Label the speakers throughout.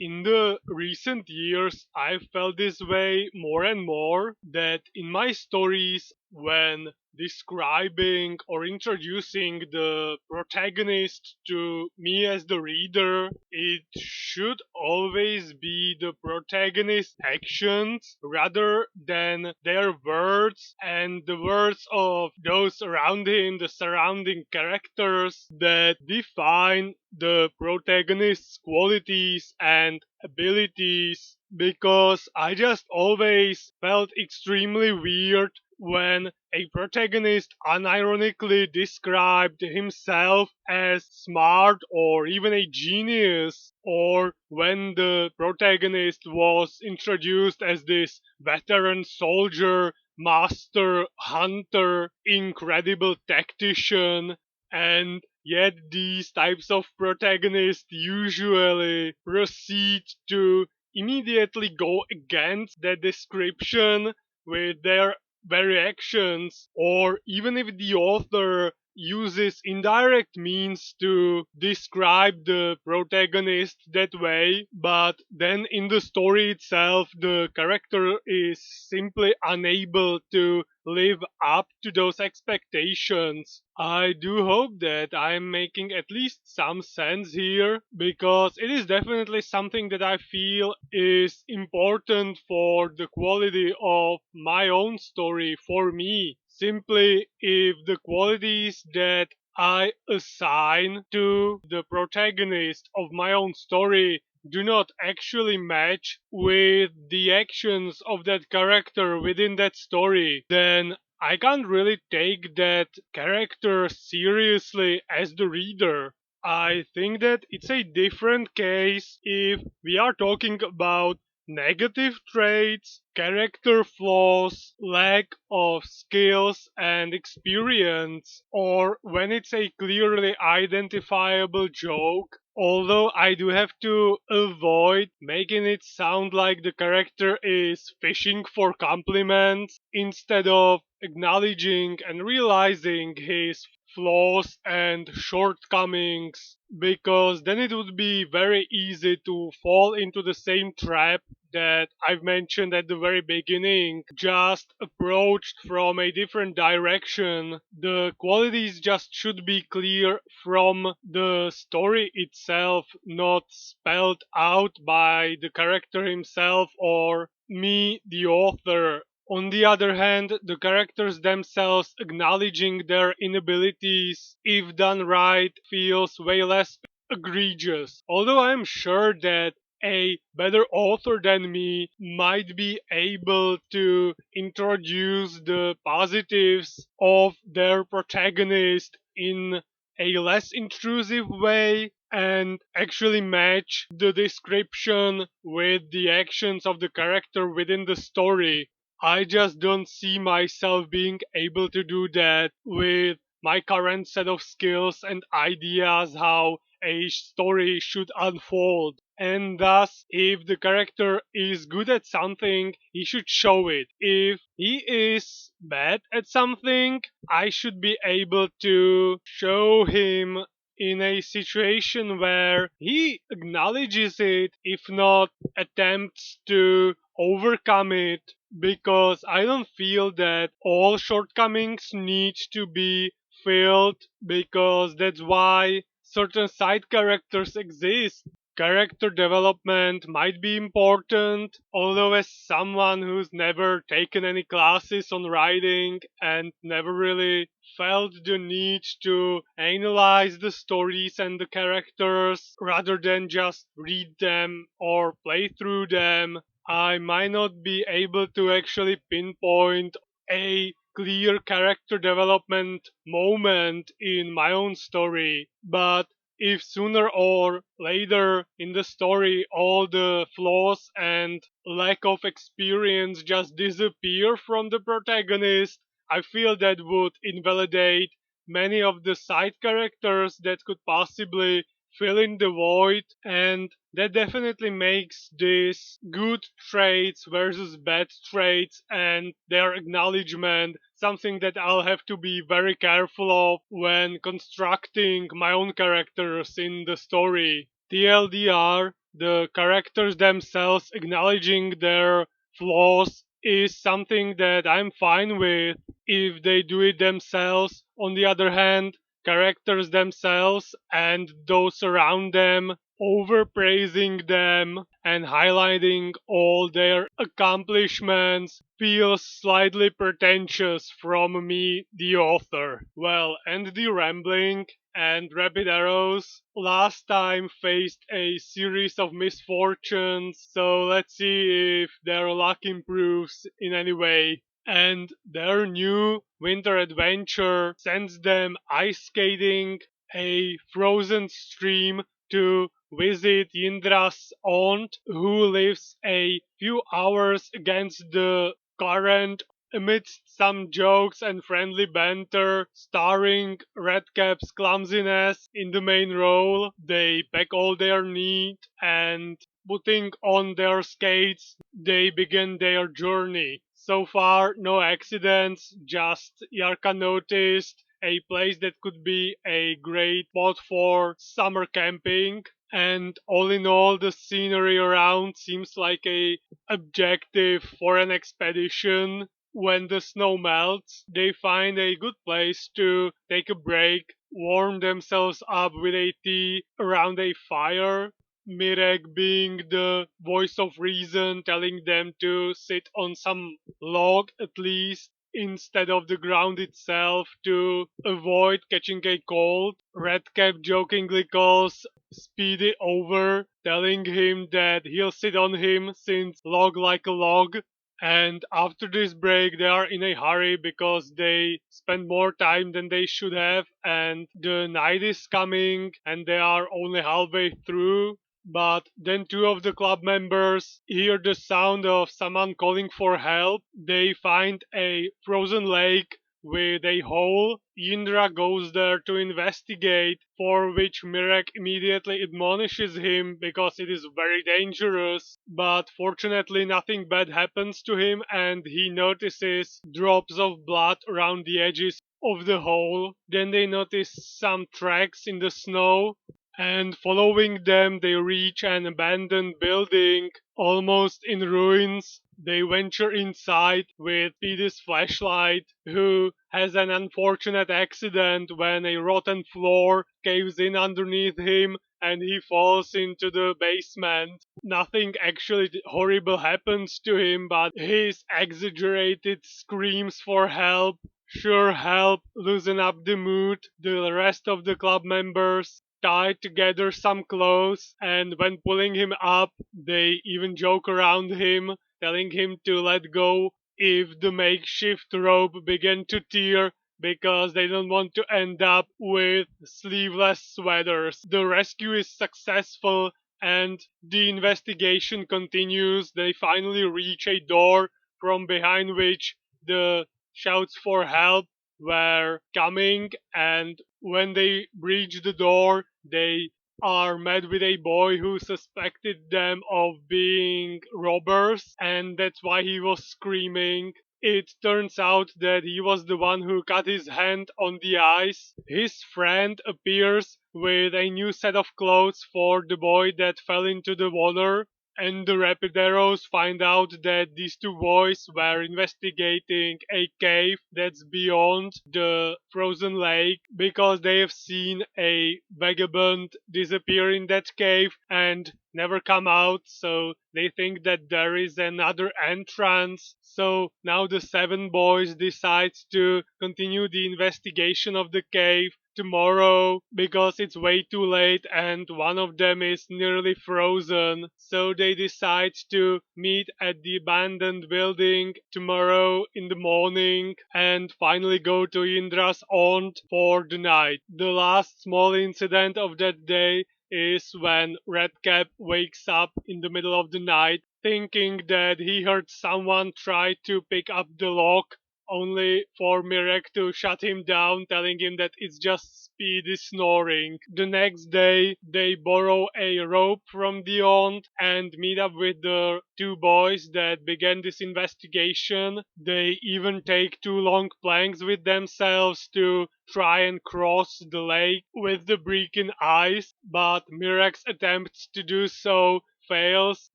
Speaker 1: In the recent years, I felt this way more and more that in my stories, when describing or introducing the protagonist to me as the reader, it should always be the protagonist's actions rather than their words and the words of those around him, the surrounding characters that define the protagonist's qualities and abilities, because I just always felt extremely weird when a protagonist unironically described himself as smart or even a genius, or when the protagonist was introduced as this veteran soldier, master hunter, incredible tactician, and yet these types of protagonists usually proceed to immediately go against that description with their very actions, or even if the author uses indirect means to describe the protagonist that way, but then in the story itself the character is simply unable to live up to those expectations. I do hope that I'm making at least some sense here, because it is definitely something that I feel is important for the quality of my own story for me. Simply, if the qualities that I assign to the protagonist of my own story do not actually match with the actions of that character within that story, then I can't really take that character seriously as the reader. I think that it's a different case if we are talking about negative traits, character flaws, lack of skills and experience, or when it's a clearly identifiable joke. Although I do have to avoid making it sound like the character is fishing for compliments instead of acknowledging and realizing his flaws and shortcomings, because then it would be very easy to fall into the same trap that I've mentioned at the very beginning, just approached from a different direction. The qualities just should be clear from the story itself, not spelled out by the character himself or me, the author. On the other hand, the characters themselves acknowledging their inabilities, if done right, feels way less egregious. Although I am sure that a better author than me might be able to introduce the positives of their protagonist in a less intrusive way and actually match the description with the actions of the character within the story. I just don't see myself being able to do that with my current set of skills and ideas how a story should unfold. And thus, if the character is good at something, he should show it. If he is bad at something, I should be able to show him in a situation where he acknowledges it, if not attempts to overcome it, because I don't feel that all shortcomings need to be filled, because that's why certain side characters exist. Character development might be important, although as someone who's never taken any classes on writing and never really felt the need to analyze the stories and the characters rather than just read them or play through them, I might not be able to actually pinpoint a clear character development moment in my own story. But if sooner or later in the story all the flaws and lack of experience just disappear from the protagonist, I feel that would invalidate many of the side characters that could possibly fill in the void, and that definitely makes this good traits versus bad traits and their acknowledgement something that I'll have to be very careful of when constructing my own characters in the story. TLDR, the characters themselves acknowledging their flaws is something that I'm fine with if they do it themselves. On the other hand, characters themselves and those around them overpraising them and highlighting all their accomplishments feels slightly pretentious from me, the author. Well, and the rambling and rapid arrows last time faced a series of misfortunes, so let's see if their luck improves in any way. And their new winter adventure sends them ice skating a frozen stream to visit Indra's aunt, who lives a few hours against the current amidst some jokes and friendly banter, starring Redcap's clumsiness in the main role. They pack all their need and putting on their skates, they begin their journey. So far, no accidents, just Yarka noticed a place that could be a great spot for summer camping. And all in all, the scenery around seems like a objective for an expedition. When the snow melts, they find a good place to take a break, warm themselves up with a tea around a fire. Mirek being the voice of reason, telling them to sit on some log at least instead of the ground itself to avoid catching a cold. Redcap jokingly calls Speedy over, telling him that he'll sit on him since log like a log. And after this break, they are in a hurry because they spend more time than they should have, and the night is coming, and they are only halfway through. But then two of the club members hear the sound of someone calling for help. They find a frozen lake with a hole. Indra goes there to investigate, for which Mirek immediately admonishes him because it is very dangerous. But fortunately, nothing bad happens to him, and he notices drops of blood around the edges of the hole. Then they notice some tracks in the snow, and following them, they reach an abandoned building, almost in ruins. They venture inside with Peter's flashlight, who has an unfortunate accident when a rotten floor caves in underneath him and he falls into the basement. Nothing actually horrible happens to him, but his exaggerated screams for help sure help loosen up the mood. The rest of the club members tie together some clothes, and when pulling him up, they even joke around him, telling him to let go if the makeshift rope began to tear because they don't want to end up with sleeveless sweaters. The rescue is successful and the investigation continues. They finally reach a door from behind which the shouts for help were coming, and when they breach the door, they are met with a boy who suspected them of being robbers, and that's why he was screaming. It turns out that he was the one who cut his hand on the ice. His friend appears with a new set of clothes for the boy that fell into the water, and the Rapideros find out that these two boys were investigating a cave that's beyond the frozen lake because they have seen a vagabond disappear in that cave and never come out, so they think that there is another entrance. So now the seven boys decide to continue the investigation of the cave tomorrow because it's way too late and one of them is nearly frozen. So they decide to meet at the abandoned building tomorrow in the morning and finally go to Indra's aunt for the night. The last small incident of that day is when Redcap wakes up in the middle of the night thinking that he heard someone try to pick up the lock, only for Mirek to shut him down, telling him that it's just Speed is snoring. The next day, they borrow a rope from the aunt and meet up with the two boys that began this investigation. They even take two long planks with themselves to try and cross the lake with the breaking ice, but Mirex attempts to do so fails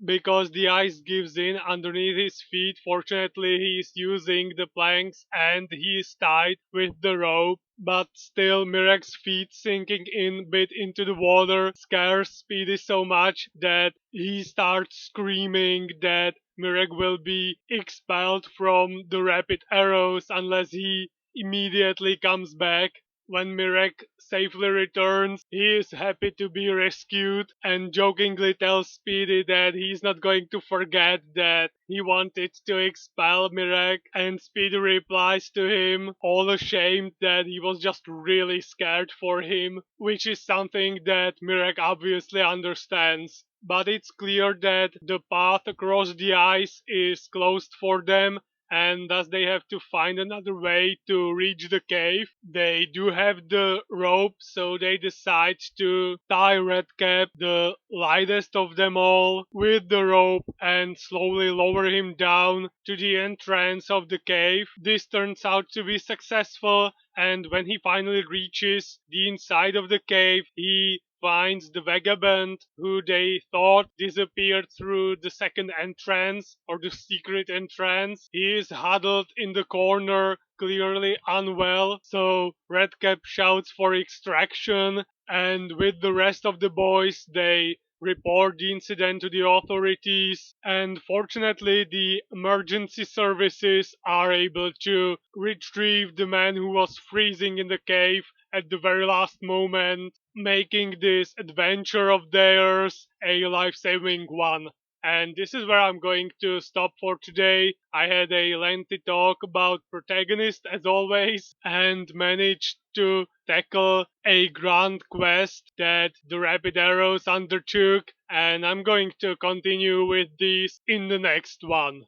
Speaker 1: because the ice gives in underneath his feet. Fortunately, he is using the planks and he is tied with the rope. But still, Mirex's feet sinking in bit into the water scares Speedy so much that he starts screaming that Mirek will be expelled from the rapid arrows unless he immediately comes back. When Mirek safely returns, he is happy to be rescued and jokingly tells Speedy that he's not going to forget that he wanted to expel Mirek, and Speedy replies to him, all ashamed that he was just really scared for him, which is something that Mirek obviously understands. But it's clear that the path across the ice is closed for them, and thus they have to find another way to reach the cave. They do have the rope, so they decide to tie Redcap, the lightest of them all, with the rope and slowly lower him down to the entrance of the cave. This turns out to be successful, and when he finally reaches the inside of the cave, he finds the vagabond who they thought disappeared through the second entrance or the secret entrance. He is huddled in the corner, clearly unwell, so Redcap shouts for extraction, and with the rest of the boys, they report the incident to the authorities, and fortunately the emergency services are able to retrieve the man who was freezing in the cave at the very last moment, making this adventure of theirs a life-saving one. And this is where I'm going to stop for today. I had a lengthy talk about Protagonist as always and managed to tackle a grand quest that the Rapid Arrows undertook, and I'm going to continue with this in the next one.